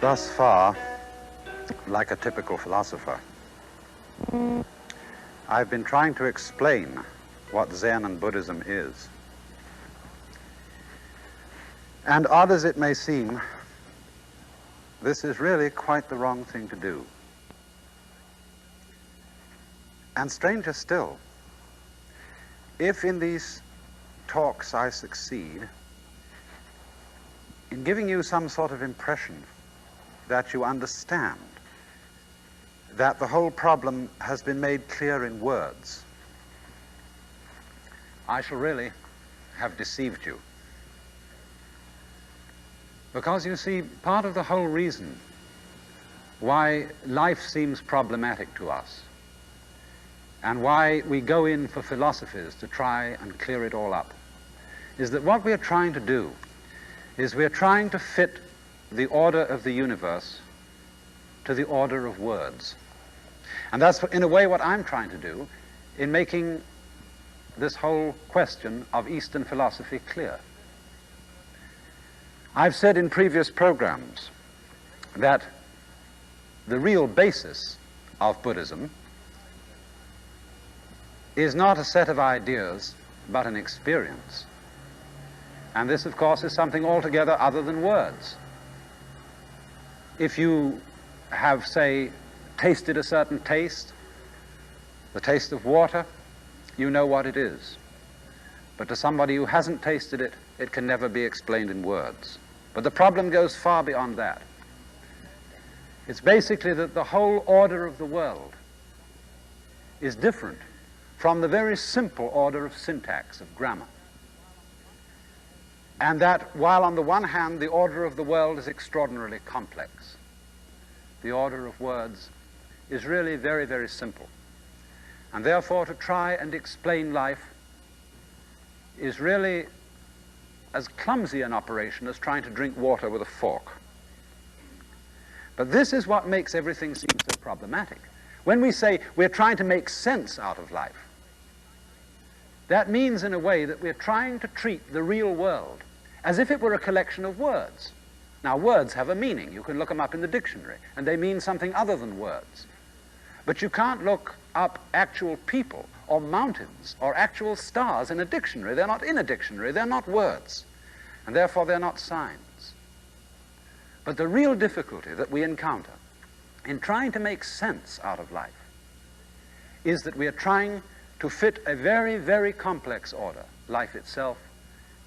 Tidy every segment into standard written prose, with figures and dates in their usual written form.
Thus far, like a typical philosopher, I've been trying to explain what Zen and Buddhism is. And odd as it may seem, this is really quite the wrong thing to do. And stranger still, if in these talks I succeed in giving you some sort of impression that you understand that the whole problem has been made clear in words, I shall really have deceived you. Because you see, part of the whole reason why life seems problematic to us and why we go in for philosophies to try and clear it all up is that what we're trying to do is we're trying to fit the order of the universe to the order of words. And that's, in a way, what I'm trying to do in making this whole question of Eastern philosophy clear. I've said in previous programs that the real basis of Buddhism is not a set of ideas, but an experience. And this, of course, is something altogether other than words. If you have, say, tasted a certain taste, the taste of water, you know what it is. But to somebody who hasn't tasted it, it can never be explained in words. But the problem goes far beyond that. It's basically that the whole order of the world is different from the very simple order of syntax, of grammar. And that while on the one hand the order of the world is extraordinarily complex, the order of words is really very, very simple. And therefore to try and explain life is really as clumsy an operation as trying to drink water with a fork. But this is what makes everything seem so problematic. When we say we're trying to make sense out of life, that means in a way that we're trying to treat the real world as if it were a collection of words. Now, words have a meaning. You can look them up in the dictionary, and they mean something other than words. But you can't look up actual people or mountains or actual stars in a dictionary. They're not in a dictionary. They're not words. And therefore, they're not signs. But the real difficulty that we encounter in trying to make sense out of life is that we are trying to fit a very, very complex order, life itself,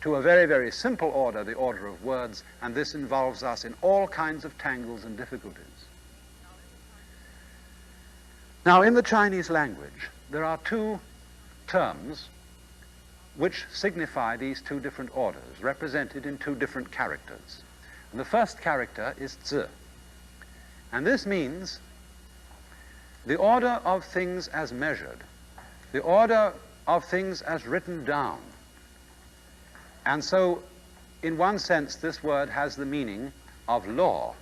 to a very, very simple order, the order of words, and this involves us in all kinds of tangles and difficulties. Now, in the Chinese language, there are two terms which signify these two different orders, represented in two different characters. And the first character is zi, and this means the order of things as measured, the order of things as written down. And so, in one sense, this word has the meaning of law.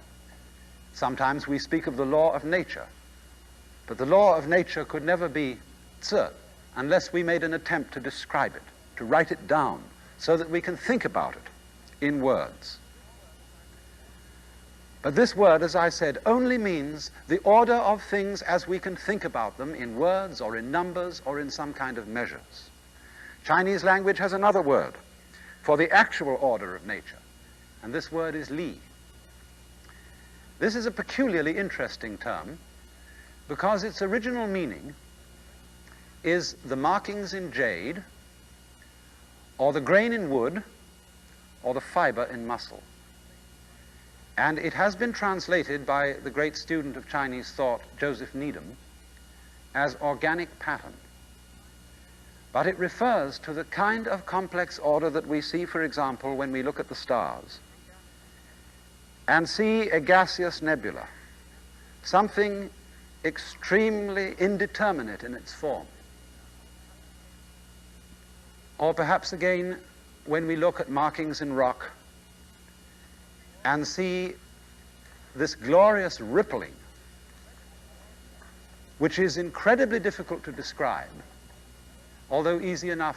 Sometimes we speak of the law of nature, but the law of nature could never be zi unless we made an attempt to describe it, to write it down, so that we can think about it in words. But this word, as I said, only means the order of things as we can think about them in words or in numbers or in some kind of measures. Chinese language has another word for the actual order of nature, and this word is li. This is a peculiarly interesting term because its original meaning is the markings in jade, or the grain in wood, or the fiber in muscle. And it has been translated by the great student of Chinese thought, Joseph Needham, as organic pattern. But it refers to the kind of complex order that we see, for example, when we look at the stars and see a gaseous nebula, something extremely indeterminate in its form. Or perhaps again, when we look at markings in rock and see this glorious rippling, which is incredibly difficult to describe, although easy enough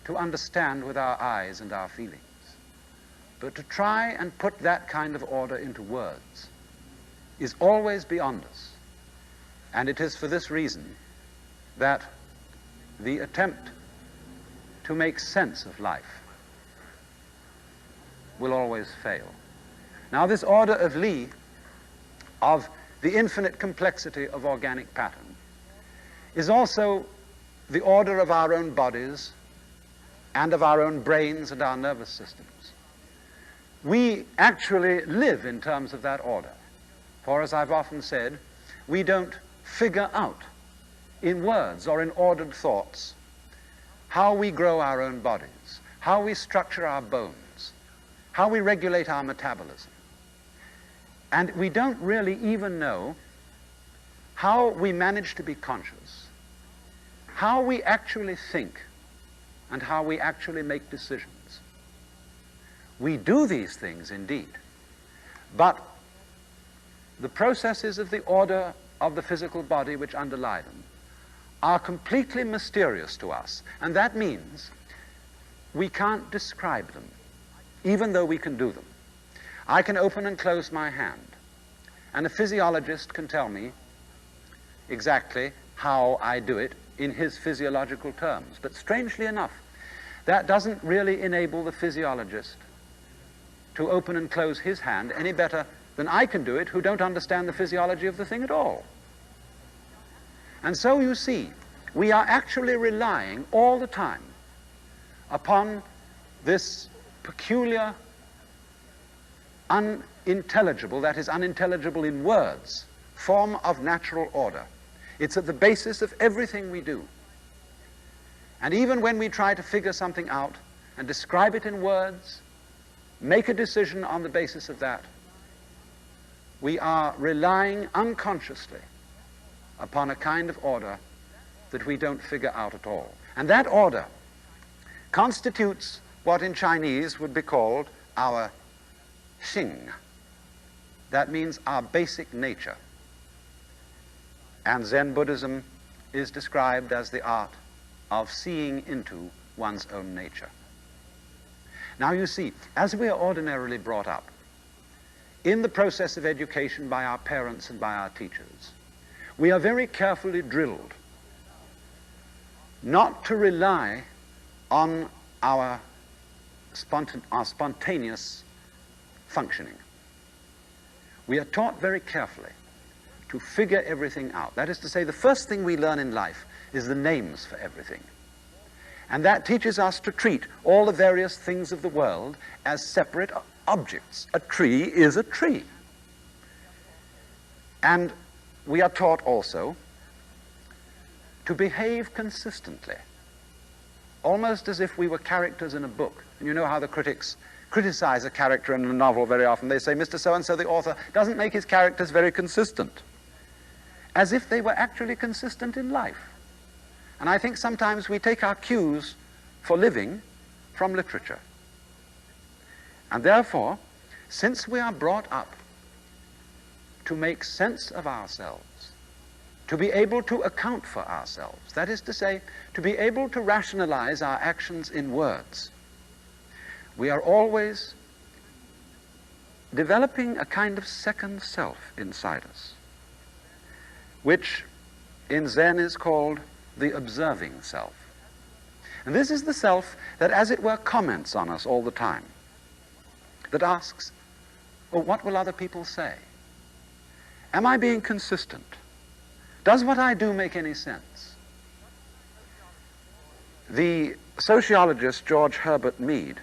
to understand with our eyes and our feelings. But to try and put that kind of order into words is always beyond us. And it is for this reason that the attempt to make sense of life will always fail. Now, this order of Lie, of the infinite complexity of organic pattern, is also the order of our own bodies and of our own brains and our nervous systems. We actually live in terms of that order. For as I've often said, we don't figure out in words or in ordered thoughts how we grow our own bodies, how we structure our bones, how we regulate our metabolism. And we don't really even know how we manage to be conscious, how we actually think, and how we actually make decisions. We do these things indeed, but the processes of the order of the physical body which underlie them are completely mysterious to us, and that means we can't describe them, even though we can do them. I can open and close my hand, and a physiologist can tell me exactly how I do it in his physiological terms. But strangely enough, that doesn't really enable the physiologist to open and close his hand any better than I can do it, who don't understand the physiology of the thing at all. And so you see, we are actually relying all the time upon this peculiar, unintelligible, that is unintelligible in words, form of natural order. It's at the basis of everything we do. And even when we try to figure something out and describe it in words, make a decision on the basis of that, we are relying unconsciously upon a kind of order that we don't figure out at all. And that order constitutes what in Chinese would be called our xing. That means our basic nature. And Zen Buddhism is described as the art of seeing into one's own nature. Now you see, as we are ordinarily brought up in the process of education by our parents and by our teachers, we are very carefully drilled not to rely on our spontaneous functioning. We are taught very carefully to figure everything out. That is to say, the first thing we learn in life is the names for everything. And that teaches us to treat all the various things of the world as separate objects. A tree is a tree. And we are taught also to behave consistently, almost as if we were characters in a book. And you know how the critics criticize a character in a novel very often. They say, Mr. So-and-so, the author, doesn't make his characters very consistent, as if they were actually consistent in life. And I think sometimes we take our cues for living from literature. And therefore, since we are brought up to make sense of ourselves, to be able to account for ourselves, that is to say, to be able to rationalize our actions in words, we are always developing a kind of second self inside us, which in Zen is called the observing self. And this is the self that, as it were, comments on us all the time, that asks, well, what will other people say? Am I being consistent? Does what I do make any sense? The sociologist George Herbert Mead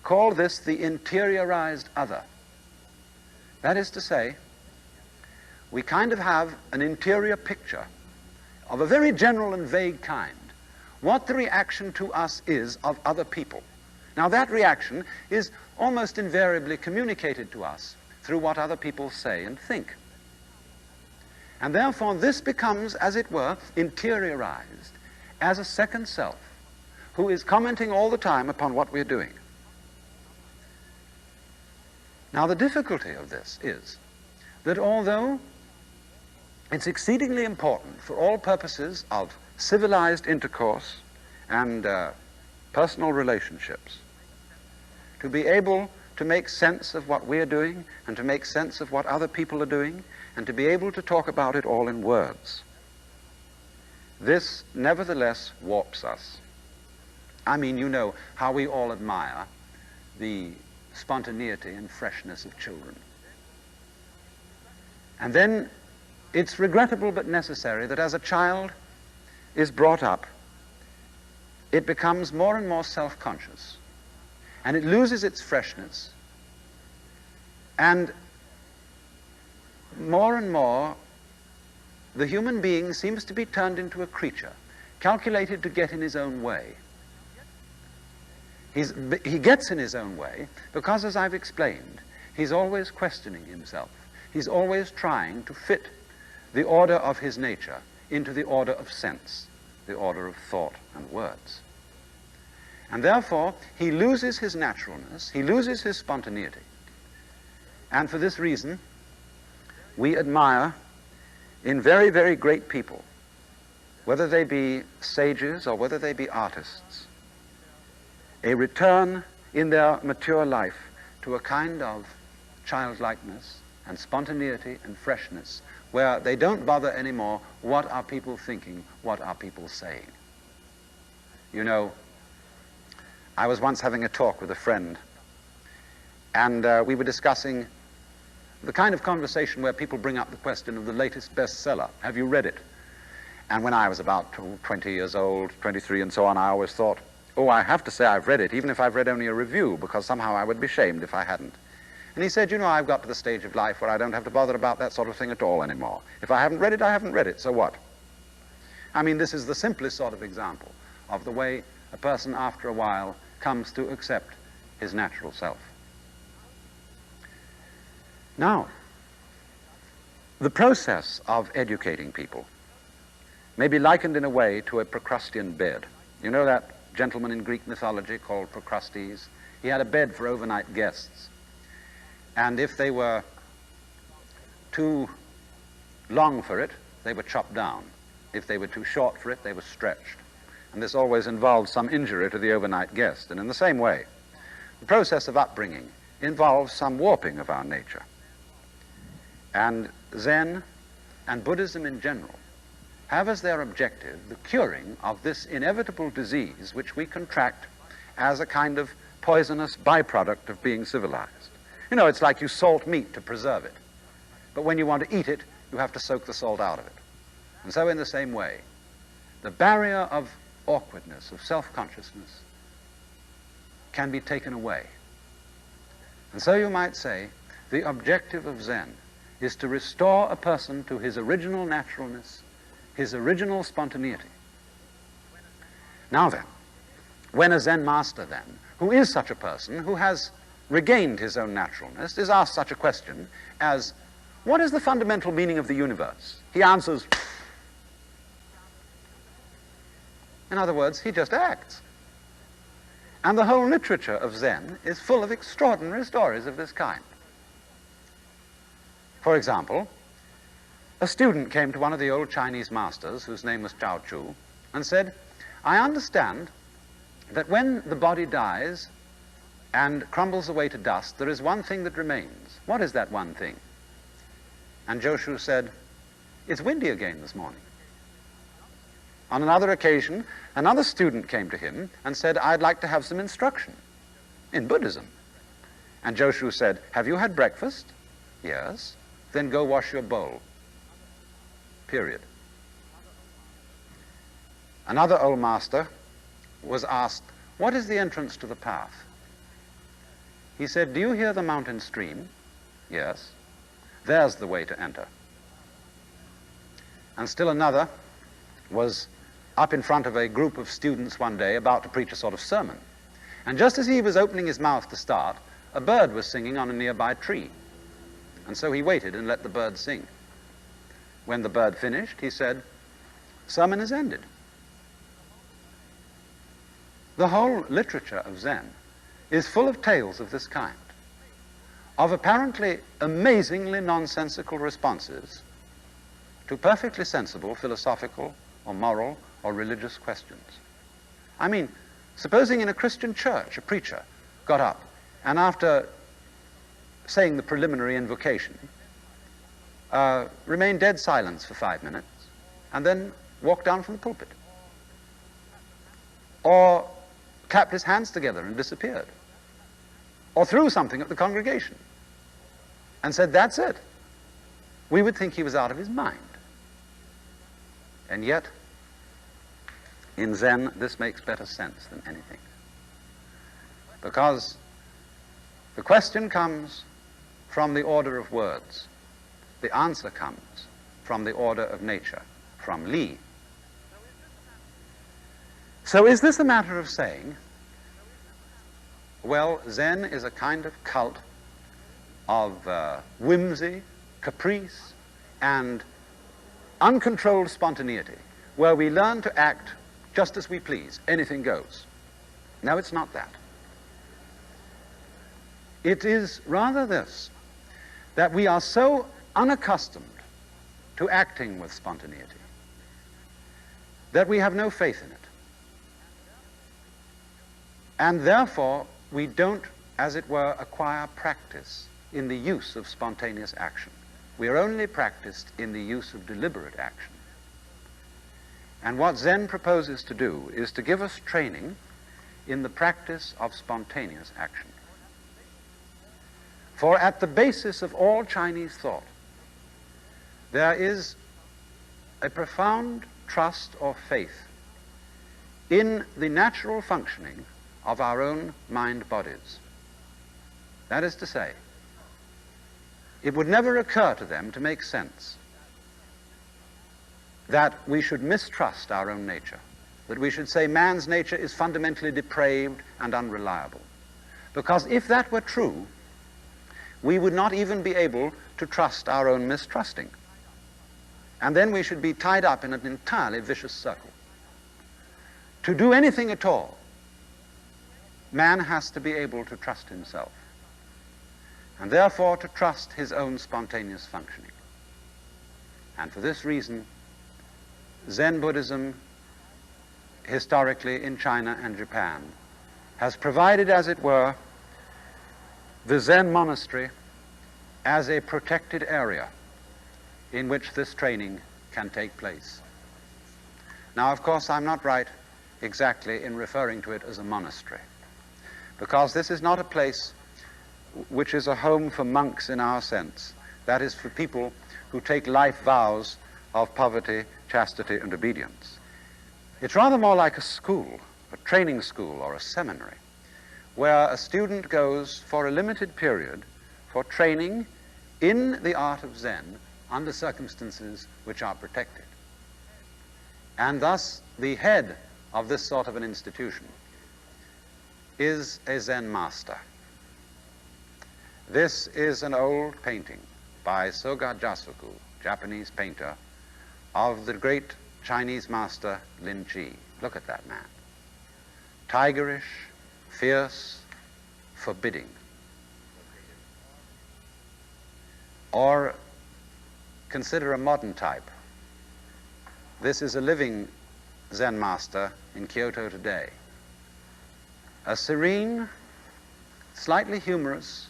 called this the interiorized other. That is to say, we kind of have an interior picture of a very general and vague kind, what the reaction to us is of other people. Now that reaction is almost invariably communicated to us through what other people say and think. And therefore this becomes, as it were, interiorized as a second self who is commenting all the time upon what we're doing. Now the difficulty of this is that although it's exceedingly important for all purposes of civilized intercourse and personal relationships to be able to make sense of what we're doing and to make sense of what other people are doing and to be able to talk about it all in words. This nevertheless warps us. I mean, you know how we all admire the spontaneity and freshness of children. And then it's regrettable but necessary that as a child is brought up, it becomes more and more self-conscious, and it loses its freshness, and more the human being seems to be turned into a creature calculated to get in his own way. He gets in his own way because, as I've explained, he's always questioning himself. He's always trying to fit the order of his nature into the order of sense, the order of thought and words. And therefore, he loses his naturalness, he loses his spontaneity. And for this reason, we admire in very, very great people, whether they be sages or whether they be artists, a return in their mature life to a kind of childlikeness and spontaneity and freshness where they don't bother anymore what are people thinking, what are people saying. You know, I was once having a talk with a friend, and we were discussing the kind of conversation where people bring up the question of the latest bestseller. Have you read it? And when I was about 20 years old, 23 and so on, I always thought, oh, I have to say I've read it, even if I've read only a review, because somehow I would be shamed if I hadn't. And he said, you know, I've got to the stage of life where I don't have to bother about that sort of thing at all anymore. If I haven't read it, I haven't read it, so what? I mean, this is the simplest sort of example of the way a person after a while comes to accept his natural self. Now, the process of educating people may be likened in a way to a Procrustean bed. You know that gentleman in Greek mythology called Procrustes? He had a bed for overnight guests. And if they were too long for it, they were chopped down. If they were too short for it, they were stretched. And this always involved some injury to the overnight guest. And in the same way, the process of upbringing involves some warping of our nature. And Zen and Buddhism in general have as their objective the curing of this inevitable disease which we contract as a kind of poisonous byproduct of being civilized. You know, it's like you salt meat to preserve it. But when you want to eat it, you have to soak the salt out of it. And so in the same way, the barrier of awkwardness, of self-consciousness, can be taken away. And so you might say, the objective of Zen is to restore a person to his original naturalness, his original spontaneity. Now then, when a Zen master then, who is such a person, who has regained his own naturalness, is asked such a question as, what is the fundamental meaning of the universe? He answers, in other words, he just acts. And the whole literature of Zen is full of extraordinary stories of this kind. For example, a student came to one of the old Chinese masters, whose name was Chao Chu, and said, I understand that when the body dies and crumbles away to dust, there is one thing that remains. What is that one thing? And Joshu said, it's windy again this morning. On another occasion, another student came to him and said, I'd like to have some instruction in Buddhism. And Joshu said, have you had breakfast? Yes. Then go wash your bowl. Period. Another old master was asked, what is the entrance to the path? He said, do you hear the mountain stream? Yes. There's the way to enter. And still another was up in front of a group of students one day about to preach a sort of sermon. And just as he was opening his mouth to start, a bird was singing on a nearby tree. And so he waited and let the bird sing. When the bird finished, he said, sermon is ended. The whole literature of Zen is full of tales of this kind, of apparently amazingly nonsensical responses to perfectly sensible philosophical or moral or religious questions. I mean, supposing in a Christian church a preacher got up and after saying the preliminary invocation, remained dead silence for 5 minutes, and then walked down from the pulpit. Or clapped his hands together and disappeared. Or threw something at the congregation and said, "That's it." We would think he was out of his mind. And yet, in Zen, this makes better sense than anything. Because the question comes from the order of words. The answer comes from the order of nature, from Li. So is this a matter of saying, well, Zen is a kind of cult of whimsy, caprice, and uncontrolled spontaneity, where we learn to act just as we please, anything goes? No, it's not that. It is rather this, that we are so unaccustomed to acting with spontaneity that we have no faith in it. And therefore, we don't, as it were, acquire practice in the use of spontaneous action. We are only practiced in the use of deliberate action. And what Zen proposes to do is to give us training in the practice of spontaneous action. For at the basis of all Chinese thought, there is a profound trust or faith in the natural functioning of our own mind bodies. That is to say, it would never occur to them to make sense that we should mistrust our own nature, that we should say man's nature is fundamentally depraved and unreliable. Because if that were true, we would not even be able to trust our own mistrusting. And then we should be tied up in an entirely vicious circle. To do anything at all, man has to be able to trust himself, and therefore to trust his own spontaneous functioning. And for this reason, Zen Buddhism, historically in China and Japan, has provided, as it were, the Zen monastery as a protected area in which this training can take place. Now, of course, I'm not right exactly in referring to it as a monastery, because this is not a place which is a home for monks in our sense. That is for people who take life vows of poverty, chastity, and obedience. It's rather more like a school, a training school or a seminary, where a student goes for a limited period for training in the art of Zen under circumstances which are protected. And thus, the head of this sort of an institution is a Zen master. This is an old painting by Soga Jasuku, Japanese painter, of the great Chinese master Lin Chi. Look at that man. Tigerish, fierce, forbidding. Or consider a modern type. This is a living Zen master in Kyoto today. A serene, slightly humorous,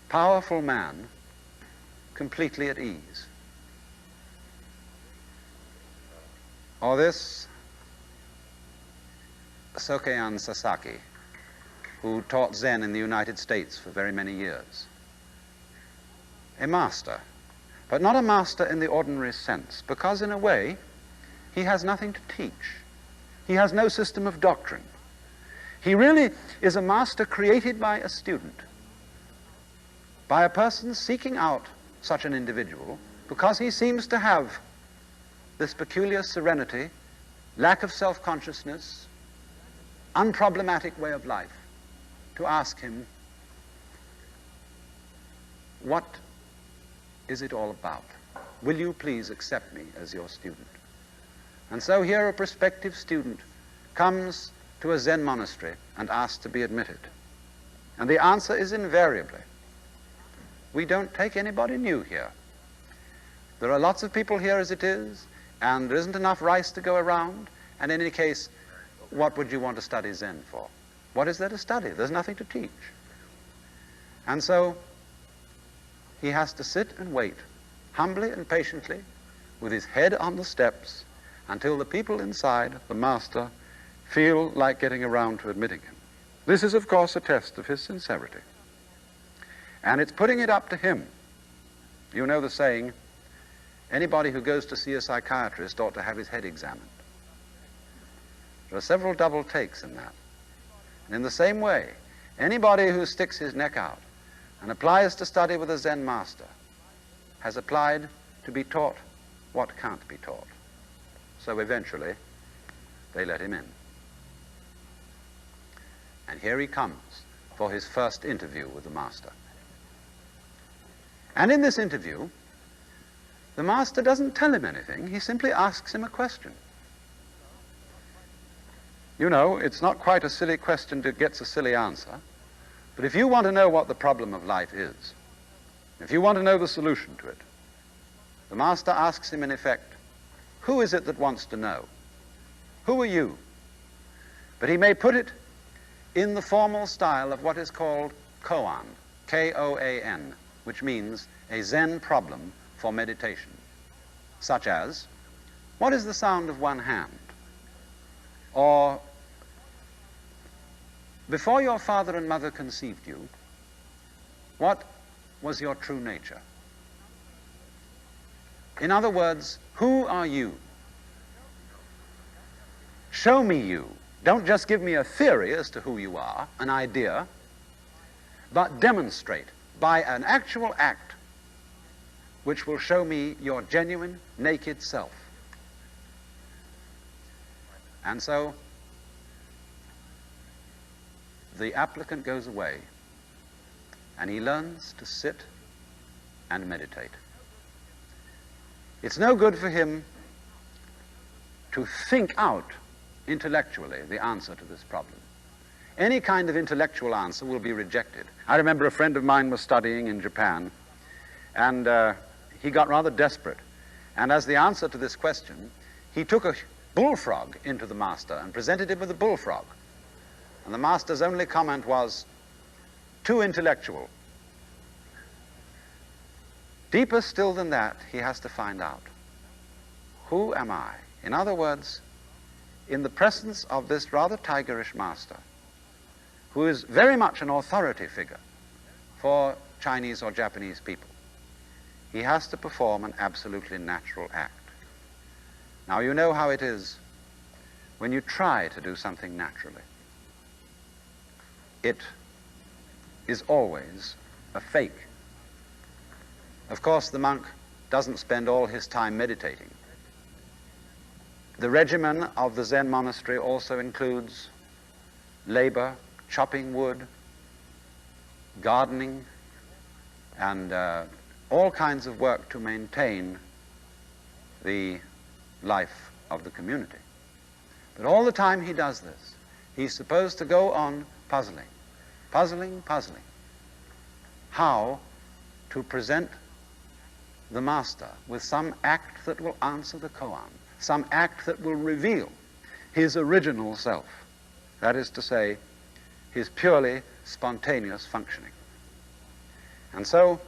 powerful man, completely at ease. Or this Sokean Sasaki, who taught Zen in the United States for very many years. A master, but not a master in the ordinary sense, because in a way, he has nothing to teach. He has no system of doctrine. He really is a master created by a student, by a person seeking out such an individual, because he seems to have this peculiar serenity, lack of self-consciousness, unproblematic way of life, to ask him, what is it all about? Will you please accept me as your student? And so here a prospective student comes to a Zen monastery and asks to be admitted. And the answer is invariably, we don't take anybody new here. There are lots of people here as it is, and there isn't enough rice to go around, and in any case, what would you want to study Zen for? What is there to study? There's nothing to teach. And so he has to sit and wait, humbly and patiently, with his head on the steps, until the people inside, the master, feel like getting around to admitting him. This is, of course, a test of his sincerity. And it's putting it up to him. You know the saying, anybody who goes to see a psychiatrist ought to have his head examined. There are several double takes in that. And in the same way, anybody who sticks his neck out and applies to study with a Zen master has applied to be taught what can't be taught. So eventually, they let him in. And here he comes for his first interview with the master. And in this interview, the master doesn't tell him anything, he simply asks him a question. You know, it's not quite a silly question that gets a silly answer, but if you want to know what the problem of life is, if you want to know the solution to it, the master asks him in effect, who is it that wants to know? Who are you? But he may put it in the formal style of what is called koan, K-O-A-N, which means a Zen problem for meditation, such as, what is the sound of one hand? Or, before your father and mother conceived you, what was your true nature? In other words, who are you? Show me you. Don't just give me a theory as to who you are, an idea, but demonstrate by an actual act which will show me your genuine, naked self. And so, the applicant goes away and he learns to sit and meditate. It's no good for him to think out intellectually the answer to this problem. Any kind of intellectual answer will be rejected. I remember a friend of mine was studying in Japan, and he got rather desperate. And as the answer to this question, he took a bullfrog into the master and presented him with a bullfrog. And the master's only comment was, too intellectual. Deeper still than that, he has to find out, who am I? In other words, in the presence of this rather tigerish master, who is very much an authority figure for Chinese or Japanese people, he has to perform an absolutely natural act. Now, you know how it is when you try to do something naturally. It is always a fake. Of course, the monk doesn't spend all his time meditating. The regimen of the Zen monastery also includes labor, chopping wood, gardening, and all kinds of work to maintain the life of the community. But all the time he does this, he's supposed to go on puzzling, puzzling, how to present the master with some act that will answer the koan, some act that will reveal his original self, that is to say, his purely spontaneous functioning. And so,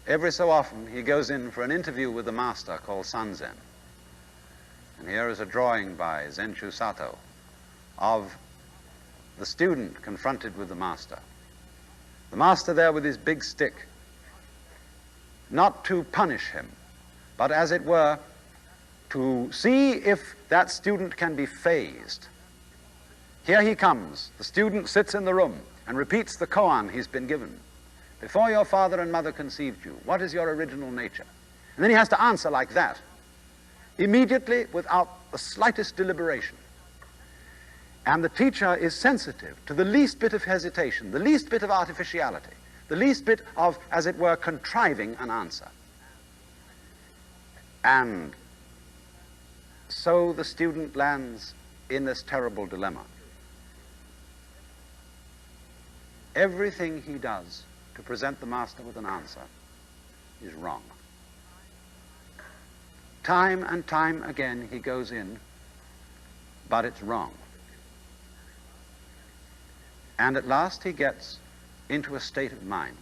every so often, he goes in for an interview with the master called Sanzen. And here is a drawing by Zenchu Sato of the student confronted with the master. The master there with his big stick, not to punish him, but as it were, to see if that student can be phased. Here he comes. The student sits in the room and repeats the koan he's been given. Before your father and mother conceived you, what is your original nature? And then he has to answer like that, immediately, without the slightest deliberation. And the teacher is sensitive to the least bit of hesitation, the least bit of artificiality, the least bit of, as it were, contriving an answer. And so the student lands in this terrible dilemma. Everything he does to present the master with an answer is wrong. Time and time again he goes in, but it's wrong. And at last he gets into a state of mind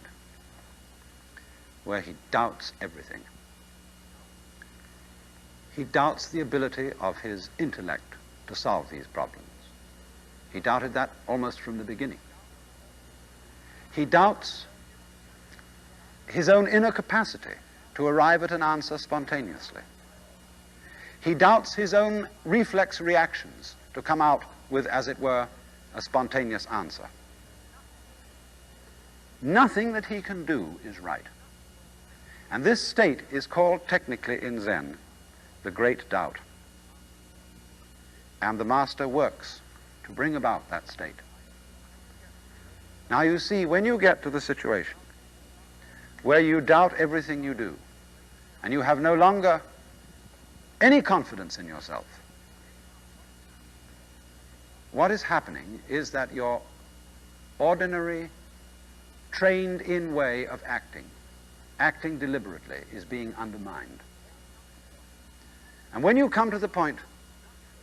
where he doubts everything. He doubts the ability of his intellect to solve these problems. He doubted that almost from the beginning. He doubts his own inner capacity to arrive at an answer spontaneously. He doubts his own reflex reactions to come out with, as it were, a spontaneous answer. Nothing that he can do is right. And this state is called technically in Zen the great doubt. And the master works to bring about that state. Now you see, when you get to the situation where you doubt everything you do, and you have no longer any confidence in yourself, what is happening is that your ordinary, trained-in way of acting deliberately, is being undermined. And when you come to the point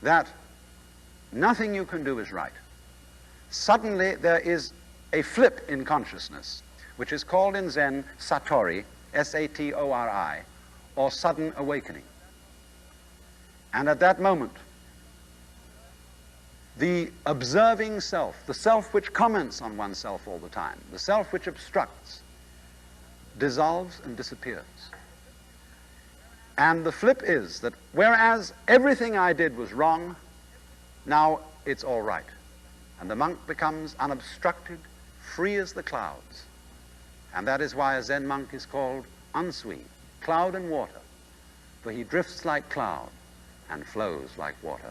that nothing you can do is right, suddenly there is a flip in consciousness, which is called in Zen satori, S-A-T-O-R-I, or sudden awakening. And at that moment, the observing self, the self which comments on oneself all the time, the self which obstructs, dissolves and disappears. And the flip is that whereas everything I did was wrong, now it's all right. And the monk becomes unobstructed, free as the clouds. And that is why a Zen monk is called unsui, cloud and water, for he drifts like cloud and flows like water.